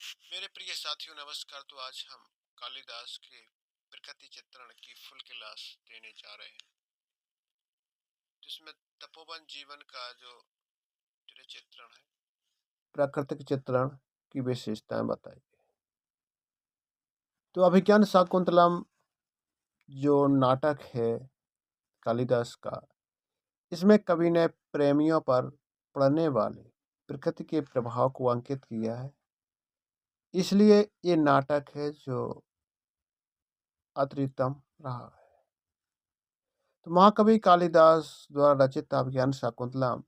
मेरे प्रिय साथियों नमस्कार। तो आज हम कालिदास के प्रकृति चित्रण की फुल क्लास देने जा रहे हैं, जिसमें तपोवन जीवन का जो चित्रण है, प्राकृतिक चित्रण की विशेषताएं बताई। तो अभिज्ञान शाकुंतलम जो नाटक है कालिदास का, इसमें कवि ने प्रेमियों पर पड़ने वाले प्रकृति के प्रभाव को अंकित किया है। इसलिए ये नाटक है जो अत्युत्तम रहा है। तो महाकवि कालिदास द्वारा रचित अभिज्ञान शाकुंतलम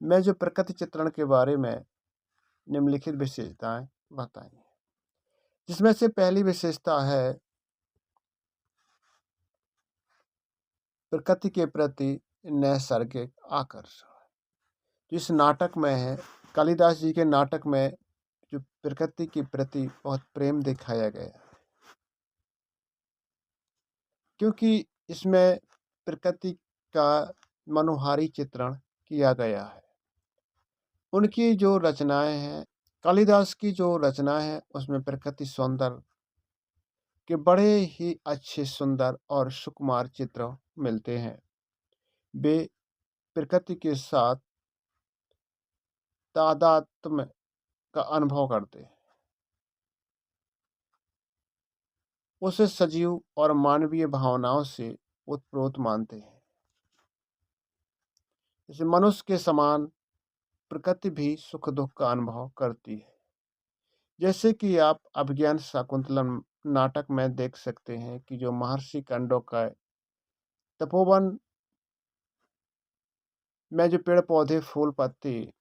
में जो प्रकृति चित्रण के बारे में निम्नलिखित विशेषताएं बताई हैं, जिसमें से पहली विशेषता है प्रकृति के प्रति नैसर्गिक आकर्षण। जिस नाटक में है, कालिदास जी के नाटक में जो प्रकृति के प्रति बहुत प्रेम दिखाया गया है, क्योंकि इसमें प्रकृति का मनोहारी चित्रण किया गया है। उनकी जो रचनाएं हैं, कालिदास की जो रचनाएं हैं, उसमें प्रकृति सौंदर्य के बड़े ही अच्छे, सुंदर और सुकुमार चित्र मिलते हैं। वे प्रकृति के साथ तादात्म्य का अनुभव करते हैं, उसे सजीव और मानवीय भावनाओं से उत्प्रोत मानते हैं। जैसे मनुष्य के समान प्रकृति भी सुख दुख का अनुभव करती है। जैसे कि आप अभिज्ञान शाकुंतलम नाटक में देख सकते हैं कि जो महर्षि कंडों का तपोवन में जो पेड़ पौधे फूल पत्ती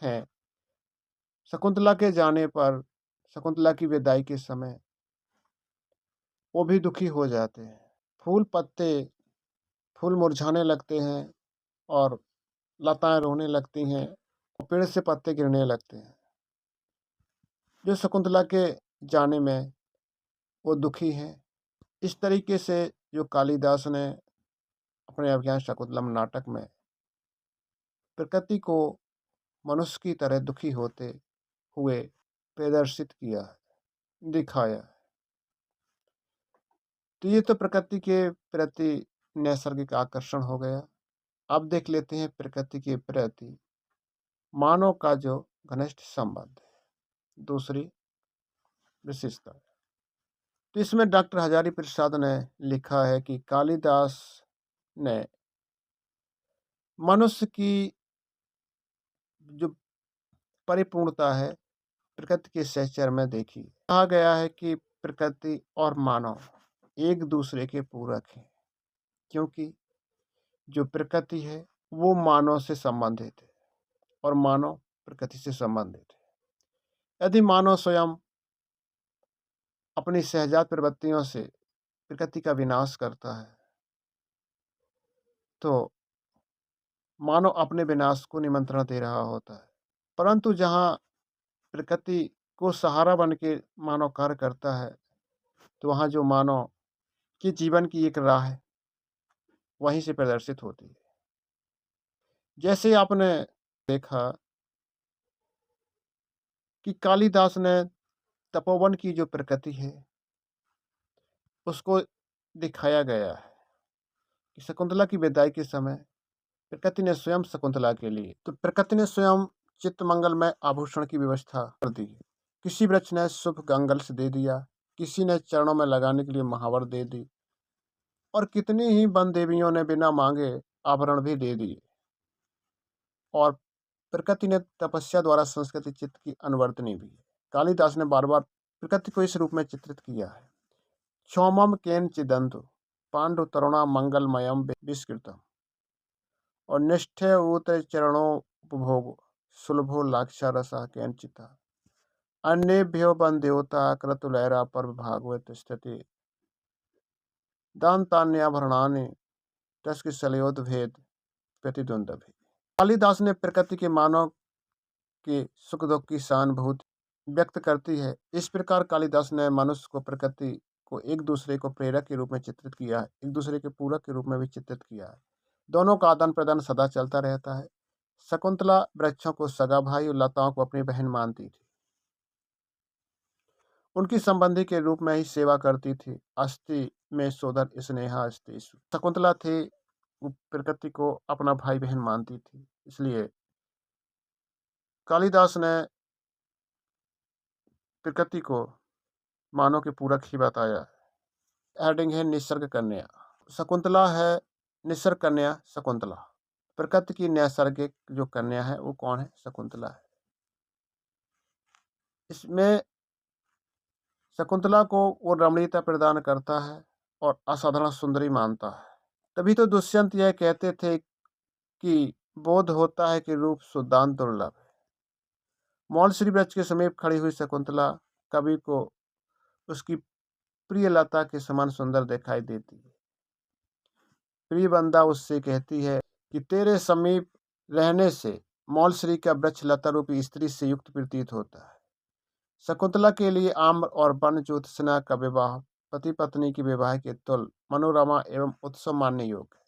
हैं, शकुंतला के जाने पर, शकुंतला की विदाई के समय वो भी दुखी हो जाते हैं। फूल पत्ते, फूल मुरझाने लगते हैं और लताएं रोने लगती हैं और पेड़ से पत्ते गिरने लगते हैं। जो शकुंतला के जाने में वो दुखी हैं। इस तरीके से जो कालिदास ने अपने अभिज्ञान शाकुंतलम नाटक में प्रकृति को मनुष्य की तरह दुखी होते हुए प्रदर्शित किया है, दिखाया है। तो ये तो प्रकृति के प्रति नैसर्गिक आकर्षण हो गया। अब देख लेते हैं प्रकृति के प्रति मानव का जो घनिष्ठ संबंध है, दूसरी विशेषता। तो इसमें डॉक्टर हजारी प्रसाद ने लिखा है कि कालिदास ने मनुष्य की जो परिपूर्णता है प्रकृति के सहचर्य में देखी। कहा गया है कि प्रकृति और मानव एक दूसरे के पूरक हैं, क्योंकि जो प्रकृति है वो मानव से संबंधित है और मानव प्रकृति से संबंधित है। यदि मानव स्वयं अपनी सहजात प्रवृत्तियों से प्रकृति का विनाश करता है, तो मानव अपने विनाश को निमंत्रण दे रहा होता है। परंतु जहाँ प्रकृति को सहारा बन के मानव कार्य करता है, तो वहाँ जो मानव के जीवन की एक राह है, वहीं से प्रदर्शित होती है। जैसे आपने देखा कि कालिदास ने तपोवन की जो प्रकृति है उसको दिखाया गया है कि शकुंतला की विदाई के समय प्रकृति ने स्वयं शकुंतला के लिए, तो प्रकृति ने स्वयं चित्तमंगल में आभूषण की व्यवस्था कर दी। किसी वृक्ष ने शुभ गंगल्स दे दिया, किसी ने चरणों में लगाने के लिए महावर दे दी, और कितनी ही वन देवियों ने बिना मांगे आभरण भी दे दिए। और प्रकृति ने तपस्या द्वारा संस्कृति चित्त की अनुवर्तनी भी। कालिदास ने बार बार प्रकृति को इस रूप में चित्रित किया है। क्षौमम केन चिदंतु पांडु तरुणा मंगलमयम विस्कृतम और निष्ठे उत चरणोपभोग सुलभो लाक्षारसा केनचिता अन्येभ्यो बन देवता क्रतुलैरा पर भागवत स्थिति दान्तान्याभरणानि तस्क सलयोद भेद प्रतिद्वंद्वी। कालिदास ने प्रकृति के मानव के सुख दुख की सहानुभूति व्यक्त करती है। इस प्रकार कालिदास ने मनुष्य को, प्रकृति को एक दूसरे को प्रेरक के रूप में चित्रित किया है, एक दूसरे के पूरक के रूप में भी चित्रित किया है। दोनों का आदान प्रदान सदा चलता रहता है। शकुंतला वृक्षों को सगा भाई और लताओं को अपनी बहन मानती थी। उनकी संबंधी के रूप में ही सेवा करती थी। अस्थि में सोदर स्नेहा अस्ति। शकुंतला थी, वो प्रकृति को अपना भाई बहन मानती थी। इसलिए कालिदास ने प्रकृति को मानव के पूरक ही बताया। हेडिंग है निसर्ग कन्या। शकुंतला है निसर्ग कन्या शकुंतला। प्रकृति की नैसर्गिक जो कन्या है वो कौन है? शकुंतला है। इसमें शकुंतला को वो रमणीयता प्रदान करता है और असाधारण सुंदरी मानता है। तभी तो दुष्यंत यह कहते थे कि बोध होता है कि रूप सुदान दुर्लभ है। मौलश्री वृक्ष के समीप खड़ी हुई शकुंतला कवि को उसकी प्रिय लता के समान सुंदर दिखाई देती है। प्रिय बंदा उससे कहती है कि तेरे समीप रहने से मौलश्री का वृक्ष लता रूपी स्त्री से युक्त प्रतीत होता है। शकुंतला के लिए आम्र और वन ज्योत्सना का विवाह पति पत्नी के विवाह के तुल्य मनोरमा एवं उत्सव मानने योग्य है।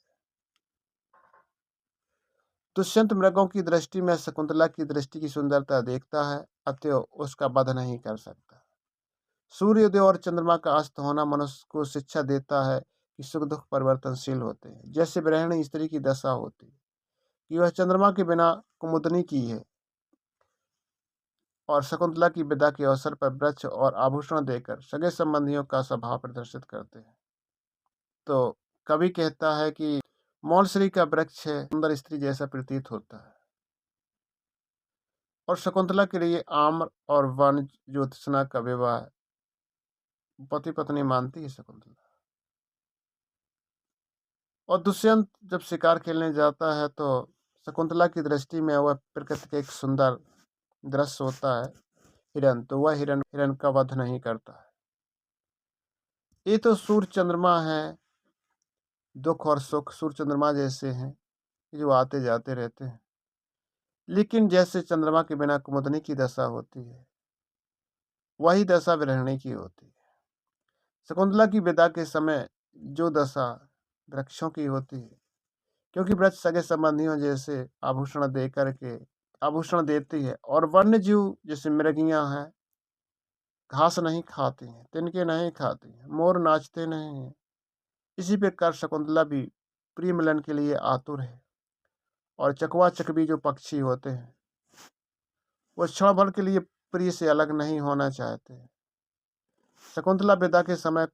दुष्यंत मृगों की दृष्टि में शकुंतला की दृष्टि की सुंदरता देखता है, अतएव उसका वध नहीं कर सकता। सूर्योदय और चंद्रमा का अस्त होना मनुष्य को शिक्षा देता है कि सुख दुख परिवर्तनशील होते हैं। जैसे गृहिणी स्त्री की दशा होती है कि वह चंद्रमा के बिना कुमुदनी की है, और शकुंतला की विदा के अवसर पर वृक्ष और आभूषण देकर सगे संबंधियों का स्वभाव प्रदर्शित करते हैं। तो कवि कहता है कि मौलश्री का वृक्ष है, सुंदर स्त्री जैसा प्रतीत होता है, और शकुंतला के लिए आम्र और वन ज्योत्सना का विवाह पति पत्नी मानती है शकुंतला। और दुष्यंत जब शिकार खेलने जाता है तो शकुंतला की दृष्टि में वह प्रकृति का एक सुंदर दृश्य होता है हिरण, तो वह हिरण का वध नहीं करता है। ये तो सूर्य चंद्रमा है, दुख और सुख सूर्य चंद्रमा जैसे हैं जो आते जाते रहते हैं। लेकिन जैसे चंद्रमा के बिना कुमुदनी की दशा होती है, वही दशा गृहिणी की होती है। शकुंतला की विदा के समय जो दशा वृक्षों की होती है, क्योंकि वृक्ष सगे संबंधियों जैसे आभूषण देती है, और वन्य जीव जैसे मृगियां हैं घास नहीं खाती हैं, तिनके नहीं खाती हैं, मोर नाचते नहीं हैं। इसी प्रकार शकुंतला भी प्रिय मिलन के लिए आतुर है, और चकवा चकवी जो पक्षी होते हैं वो क्षण भर के लिए प्रिय से अलग नहीं होना चाहते। शकुंतला विदा के समय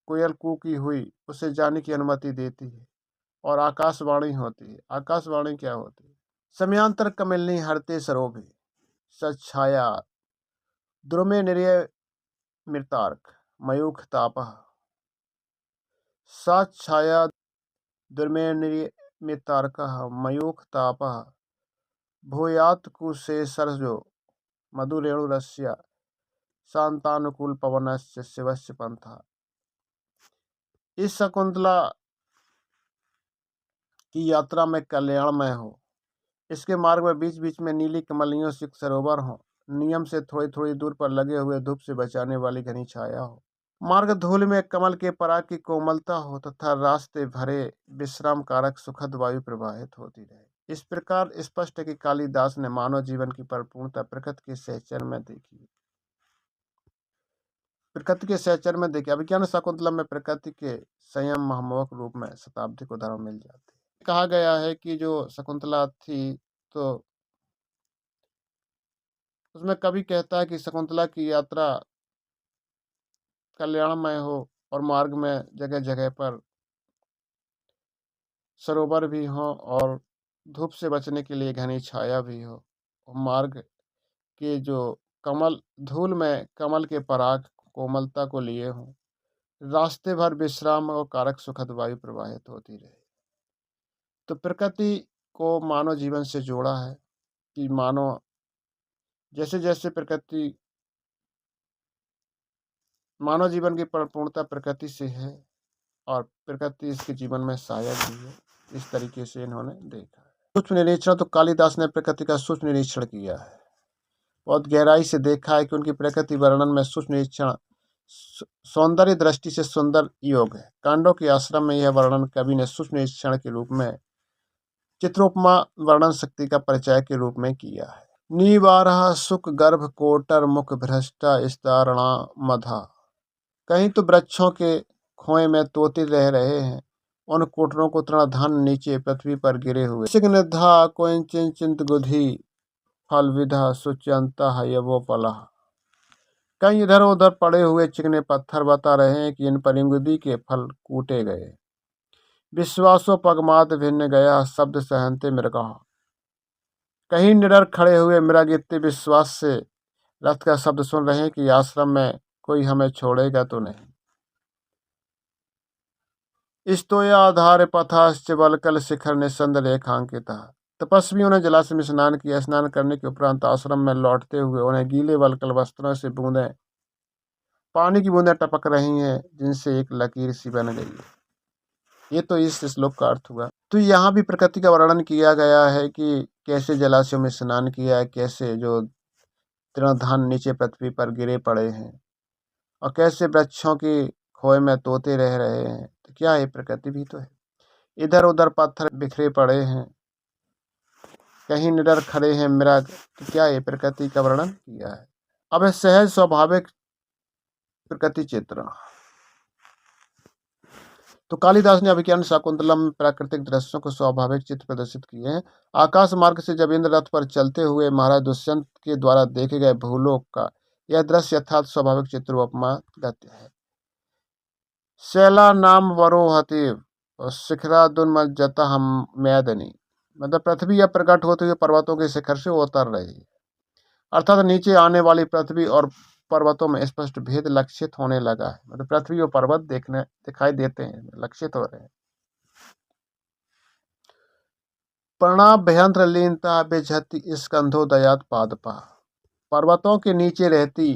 कोयल कूकी हुई उसे जाने की अनुमति देती है, और आकाशवाणी होती है। आकाशवाणी क्या होती है? समयांतर कमिलनी हरते सरोभे सच्छाया द्रुमे निर्य मृतार्क मयूख तापः सच्छाया द्रुमे निर्य मृतार्कः मयूख तापः भूयात कुशे सरजो मधुरेणुरस्य शांतानुकूल पवनस्य शिवस्य पंथा। इस शकुंतला की यात्रा में कल्याणमय हो, इसके मार्ग में बीच बीच में नीली कमलियों से सरोवर हो, नियम से थोड़ी थोड़ी दूर पर लगे हुए धूप से बचाने वाली घनी छाया हो, मार्ग धूल में कमल के पराग की कोमलता हो, तथा रास्ते भरे विश्राम कारक सुखद वायु प्रवाहित होती रहे। इस प्रकार स्पष्ट है कि कालिदास ने मानव जीवन की परिपूर्णता प्रकृति के सहचर में देखी। प्रकृति के सहचर में देखी अभिज्ञान शकुंतला में प्रकृति के संयम महामोहक रूप में शताब्दी को उदाहरण मिल जाती है। कहा गया है कि जो शकुंतला थी तो उसमें कवि कहता है कि शकुंतला की यात्रा कल्याणमय हो, और मार्ग में जगह जगह पर सरोवर भी हो, और धूप से बचने के लिए घनी छाया भी हो, और मार्ग के जो कमल धूल में कमल के पराग कोमलता को लिए हों, रास्ते भर विश्राम और कारक सुखद वायु प्रवाहित होती रहे। तो प्रकृति को मानव जीवन से जोड़ा है कि मानव जैसे जैसे मानव जीवन की परिपूर्णता प्रकृति से है, और प्रकृति इसके जीवन में सहायक भी है। इस तरीके से इन्होंने देखा है। सूक्ष्म निरीक्षण, तो कालिदास ने प्रकृति का सूक्ष्म निरीक्षण किया है, बहुत गहराई से देखा है कि उनकी प्रकृति वर्णन में सूक्ष्म निरीक्षण सौंदर्य दृष्टि से सुंदर योग है। कांडों के आश्रम में यह वर्णन कवि ने सूक्ष्म निरीक्षण के रूप में चित्रोपमा वर्णन शक्ति का परिचय के रूप में किया है। निवारः सुख गर्भ कोटर मुख भ्रष्टा स्तारणा मधा। कहीं तो वृक्षों के खोए में तोते रह रहे हैं, उन कोटरों को तृणधान नीचे पृथ्वी पर गिरे हुए। सिग्नधा कोइंचिन चिंत गुधी फल विधा सुच्यंता वो पला। कहीं इधर उधर पड़े हुए चिकने पत्थर बता रहे हैं कि इन परिंगुदी के फल कूटे गए। विश्वासो पगमात भिन्न गया शब्द सहनते मृगा। कहीं निडर खड़े हुए मृग इतने विश्वास से रथ का शब्द सुन रहे हैं कि आश्रम में कोई हमें छोड़ेगा तो नहीं। स्तोयाधार पथाश्च वल्कल शिखर निस्संद रेखांकित। तपस्वियों ने जलाशय में स्नान किया। स्नान करने के उपरांत आश्रम में लौटते हुए उन्हें गीले वल्कल वस्त्रों से बूंदें, पानी की बूंदें टपक रही हैं, जिनसे एक लकीर सी बन गई है। ये तो इस श्लोक का अर्थ हुआ। तो यहाँ भी प्रकृति का वर्णन किया गया है कि कैसे जलाशयों में स्नान किया है, कैसे जो तृणधान नीचे पृथ्वी पर गिरे पड़े हैं, और कैसे वृक्षों की खोए में तोते रह रहे हैं। तो क्या है, प्रकृति भी तो है। इधर उधर पत्थर बिखरे पड़े हैं, कहीं निडर खड़े हैं मृग। तो क्या है, प्रकृति का वर्णन किया है। अब है सहज स्वाभाविक प्रकृति चित्रण। तो कालिदास ने अभिज्ञान शाकुंतलम में प्राकृतिक दृश्यों को स्वाभाविक चित्र प्रदर्शित किए हैं। आकाश मार्ग से जब इंद्र रथ पर चलते हुए महाराज दुष्यंत के द्वारा देखे गए भूलोक का यह दृश्य यथार्थ स्वाभाविक चित्र उपमा गद्य है। शैला नाम वरोहति शिखरादुन्मज्जता हम मैदनी। मतलब पृथ्वी अब प्रकट होते हुए पर्वतों के शिखर से उतर रही है, अर्थात नीचे आने वाली पृथ्वी और पर्वतों में स्पष्ट भेद लक्षित होने लगा है। मतलब पृथ्वी और पर्वत दिखाई देते हैं, लक्षित हो रहे हैं। प्रणभ्यंतर लीनता बेझति स्कंधोदयात पादपा। पर्वतों के नीचे रहती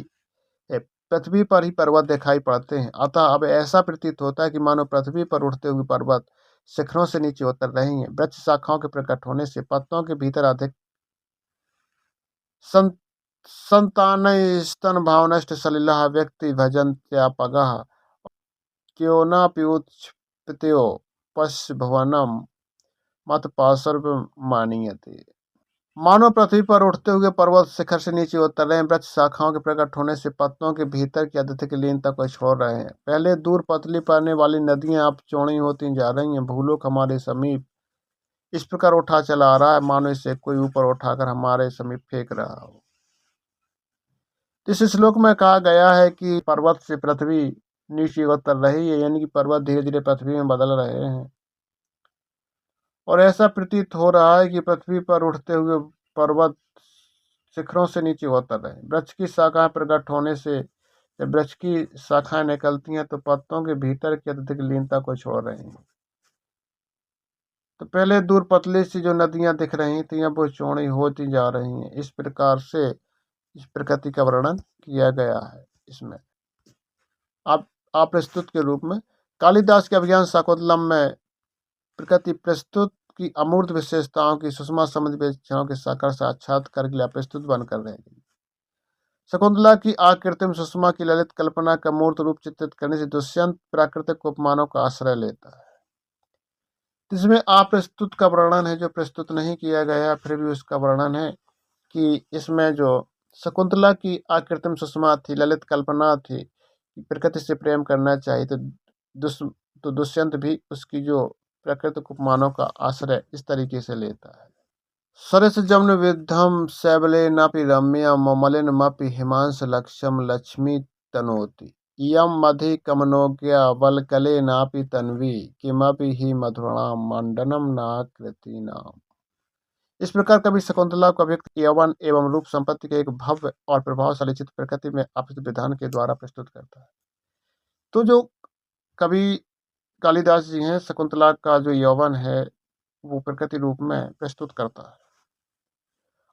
है, पृथ्वी पर ही पर्वत दिखाई पड़ते हैं। अतः अब ऐसा प्रतीत होता है कि मानो पृथ्वी पर उठते हुए पर्वत शिखरों से नीचे उतर रही हैं। वृक्ष शाखाओं के प्रकट होने से पत्तों के भीतर अधिक संतान स्तन भावनष्ट सलिला व्यक्ति भजन त्यापगः क्यों न प्युत्पत्त्यो पश्य भुवनम मत पार्श्व मानीयते। मानव पृथ्वी पर उठते हुए पर्वत शिखर से नीचे उतर रहे हैं। वृक्ष शाखाओं के प्रकट होने से पत्तों के भीतर की अत्यधिक लीनता को छोड़ रहे हैं। पहले दूर पतली पड़ने वाली नदियां अब चौड़ी होती जा रही हैं। भूलोक हमारे समीप इस प्रकार उठा चला आ रहा है मानो इसे कोई ऊपर उठाकर हमारे समीप फेंक रहा हो। इस श्लोक में कहा गया है कि पर्वत से पृथ्वी नीचे उतर रही है, यानी कि पर्वत धीरे धीरे पृथ्वी में बदल रहे हैं। और ऐसा प्रतीत हो रहा है कि पृथ्वी पर उठते हुए पर्वत शिखरों से नीचे उतर रहे हैं। वृक्ष की शाखाएं प्रकट होने से जब वृक्ष की शाखाएं निकलती हैं तो पत्तों के भीतर की अत्यधिक लीनता को छोड़ रही हैं। तो पहले दूर पतली सी जो नदियां दिख रही थी अब वो चौड़ी होती जा रही हैं। इस प्रकार से इस प्रकृति का वर्णन किया गया है। इसमें आप प्रस्तुत के रूप में कालिदास के अभिज्ञान शाकुंतलम में प्रकृति प्रस्तुत की अमूर्त विशेषताओं की सुषमा संबंधी व्याख्याओं के साकार साक्षात्कार के लिए प्रस्तुत बनकर रहेगी। शकुंतला की आकृतिम सुषमा की ललित कल्पना का मूर्त रूप चित्रित करने से दुष्यंत प्राकृतिक उपमानों का आश्रय लेता है। इसमें अप्रस्तुत का वर्णन है जो प्रस्तुत नहीं किया गया, फिर भी उसका वर्णन है कि इसमें जो शकुंतला की आकृतिम सुषमा थी, ललित कल्पना थी, प्रकृति से प्रेम करना चाहिए, तो दुष्यंत भी उसकी जो प्राकृतिक उपमानों का आश्रय इस तरीके से लेता है। सरस जम्न विद्धम शैबले नापि रम्य ममलिन मपि हिमांश लक्ष्यम लक्ष्मी तनोति इयम मधि कमनोज्ञा वलकले नापि तन्वी किमपि ही मधुराणाम मंडनम नाकृति नाम। इस प्रकार कवि शकुंतला को अभिव्यक्त यौवन एवं रूप संपत्ति के एक भव्य और प्रभावशाली चित्र प्रकृति में अपृत विधान के द्वारा प्रस्तुत करता है। तो जो कवि कालिदास जी हैं, शकुंतला का जो यौवन है वो प्रकृति रूप में प्रस्तुत करता है।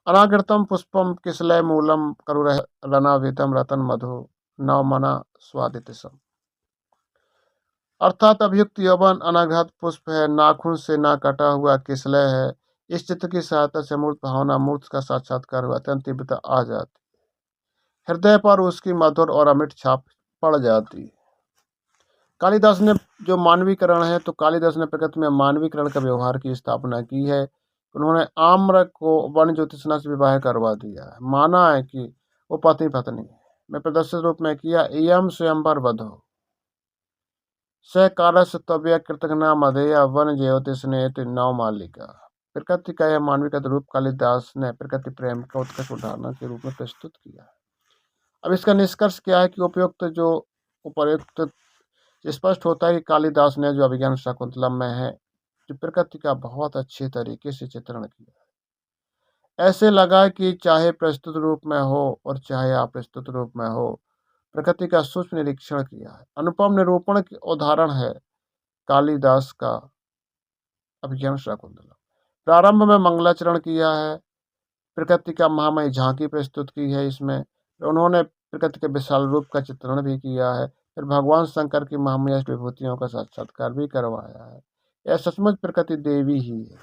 अनागृतम पुष्पम किसलय मूलम करुरह रनावितम रतन मधु नवमना स्वादितसम। अर्थात अभियुक्त यौवन अनाघात पुष्प है, नाखून से ना कटा हुआ किसलय है। इस चित्र की सहायता से मूर्त भावना मूर्त का साक्षात्कार हुआ अत्यंत तीव्रता आ जाती, हृदय पर उसकी मधुर और अमिट छाप पड़ जाती। कालिदास ने जो मानवीकरण है, तो कालिदास ने प्रकृति में मानवीकरण का व्यवहार की स्थापना की है। उन्होंने आम्र को वन ज्योतिषना से विवाह करवा दिया है। माना है कि वो पति पत्नी में प्रदर्शित रूप में किया इयम स्वयंवर वधो स कालस्य तव्य कृतघ्ना मधेय वन ज्योतिषनेति नव मालिका। प्रकृति का यह मानविक रूप कालिदास ने प्रकृति प्रेम का उत्कृष्ट उदाहरण के रूप में प्रस्तुत किया है। अब इसका निष्कर्ष क्या है कि उपर्युक्त स्पष्ट होता है कि कालिदास ने जो अभिज्ञान शाकुंतलम में है जो प्रकृति का बहुत अच्छे तरीके से चित्रण किया। ऐसे लगा कि चाहे प्रस्तुत रूप में हो और चाहे अप्रस्तुत रूप में हो, प्रकृति का सूक्ष्म निरीक्षण किया है। अनुपम निरूपण की उदाहरण है कालिदास का अभिज्ञान शाकुंतलम। प्रारंभ में मंगलाचरण किया है, प्रकृति का महामय झांकी प्रस्तुत की है। इसमें उन्होंने प्रकृति के विशाल रूप का चित्रण भी किया है। फिर भगवान शंकर की महामय विभूतियों का साक्षात्कार भी करवाया है। यह सचमुच प्रकृति देवी ही है।